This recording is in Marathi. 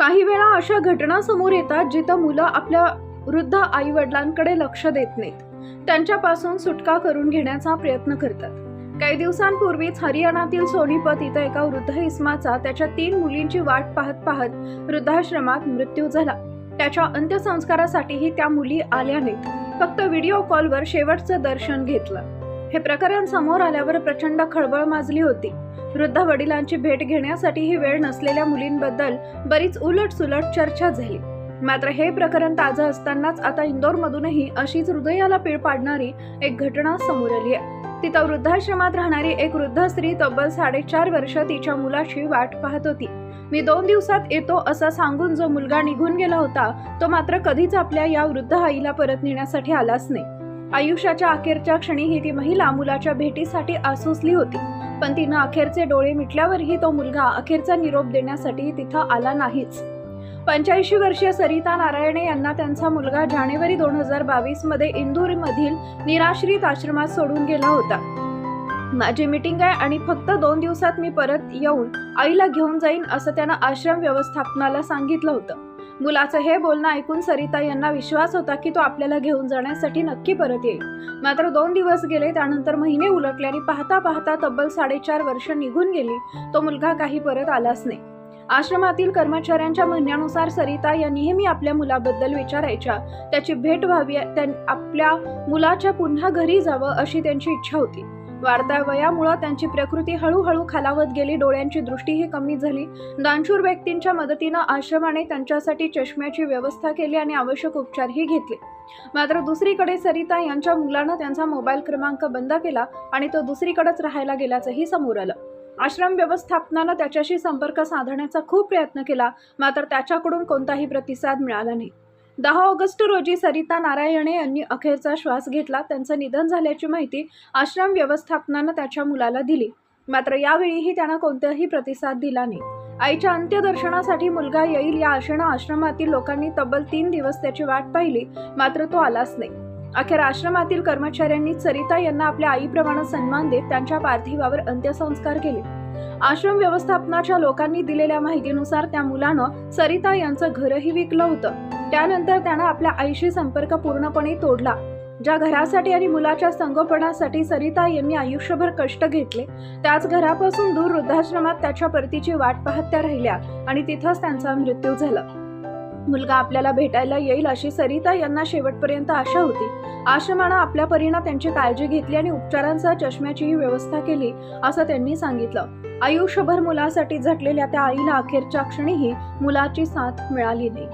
काही वेळा अशा घटना समोर येतात जिथं मुलं आपल्या वृद्ध आई वडिलांकडे लक्ष देत नाहीत, त्यांच्यापासून सुटका करून घेण्याचा प्रयत्न करतात. काही दिवसांपूर्वीच हरियाणातील सोनीपत इथं एका वृद्ध इस्माचा त्याच्या 3 मुलींची वाट पाहत पाहत वृद्धाश्रमात मृत्यू झाला. त्याच्या अंत्यसंस्कारासाठीही त्या मुली आल्या नाहीत, फक्त व्हिडिओ कॉलवर शेवटचं दर्शन घेतलं. हे प्रकरण समोर आल्यावर प्रचंड खळबळ माजली होती. वृद्ध वडिलांची भेट घेण्यासाठीही वेळ नसलेल्या मुलींबद्दल बरीच उलटसुलट चर्चा झाली. मात्र हे प्रकरण ताजं असतानाच आता इंदोरमधूनही अशीच हृदयाला पीळ पाडणारी एक घटना समोर आली आहे. तिथं वृद्धाश्रमात राहणारी एक वृद्ध स्त्री तब्बल 4.5 वर्ष तिच्या मुलाची वाट पाहत होती. मी 2 दिवसात येतो असं सांगून जो मुलगा निघून गेला होता, तो मात्र कधीच आपल्या या वृद्ध आईला परत नेण्यासाठी आलाच नाही. आयुष्याच्या अखेरच्या क्षणीही ती महिला मुलाच्या भेटीसाठी आसुसली होती, पण तिनं अखेरचे डोळे मिटल्यावरही तो मुलगा अखेरचा निरोप देण्यासाठी तिथं आला नाहीच. 85 वर्षीय सरिता नारायणे यांना त्यांचा मुलगा जानेवारी 2022 मध्ये इंदूरमधील निराश्रित आश्रमात सोडून गेला होता. माझी मीटिंग आहे आणि फक्त 2 दिवसात मी परत येऊन आईला घेऊन जाईन असं त्यानं आश्रम व्यवस्थापनाला सांगितलं होतं. मुलाचं हे बोलणं ऐकून सरिता यांना विश्वास होता की तो आपल्याला घेऊन जाण्यासाठी नक्की परत येईल. मात्र 2 दिवस गेले, त्यानंतर महिने उलटले आणि पाहता पाहता तब्बल 4.5 वर्ष निघून गेली. तो मुलगा काही परत आलाच नाही. आश्रमातील कर्मचाऱ्यांच्या म्हणण्यानुसार सरिता या नेहमी आपल्या मुलाबद्दल विचारायच्या, त्याची भेट व्हावी, आपल्या मुलाच्या पुन्हा घरी जावं अशी त्यांची इच्छा होती. वाढत्या वयामुळे त्यांची प्रकृती हळूहळू खालावत गेली, डोळ्यांची दृष्टीही कमी झाली. दानशूर व्यक्तींच्या मदतीनं आश्रमाने त्यांच्यासाठी चष्म्याची व्यवस्था केली आणि आवश्यक उपचारही घेतले. मात्र दुसरीकडे सरिता यांच्या मुलानं त्यांचा मोबाईल क्रमांक बंद केला आणि तो दुसरीकडेच राहायला गेल्याचंही समोर आलं. आश्रम व्यवस्थापनानं त्याच्याशी संपर्क साधण्याचा खूप प्रयत्न केला, मात्र त्याच्याकडून कोणताही प्रतिसाद मिळाला नाही. 10 ऑगस्ट रोजी सरिता नारायणे यांनी अखेरचा श्वास घेतला. त्यांचं निधन झाल्याची माहिती आश्रम व्यवस्थापनानं त्याच्या मुलाला दिली, मात्र यावेळीही त्यानं कोणताही प्रतिसाद दिला नाही. आईच्या अंत्यदर्शनासाठी मुलगा येईल या आशेनं आश्रमातील लोकांनी तब्बल 3 दिवस त्याची वाट पाहिली, मात्र तो आलाच नाही. अखेर आश्रमातील कर्मचाऱ्यांनी सरिता यांना आपल्या आईप्रमाणे सन्मान देत त्यांच्या पार्थिवावर अंत्यसंस्कार केले. आश्रम व्यवस्थापनाच्या लोकांनी दिलेल्या माहितीनुसार त्या मुलानं सरिता यांचं घरही विकलं होतं. त्यानंतर त्यानं आपल्या आईशी संपर्क पूर्णपणे तोडला. ज्या घरासाठी आणि मुलाच्या संगोपनासाठी सरिता यांनी आयुष्यभर कष्ट घेतले, त्याच घरापासून दूर वृद्धाश्रमात त्याच्या परतीची वाट पाहत त्या राहिल्या आणि तिथंच त्यांचा मृत्यू झाला. मुलगा आपल्याला भेटायला येईल अशी सरिता यांना शेवटपर्यंत आशा होती. आश्रमानं आपल्या परीनं त्यांची काळजी घेतली आणि उपचारांसह चष्म्याचीही व्यवस्था केली असं त्यांनी सांगितलं. आयुष्यभर मुलासाठी झटलेल्या त्या आईला अखेरच्या क्षणीही मुलाची साथ मिळाली नाही.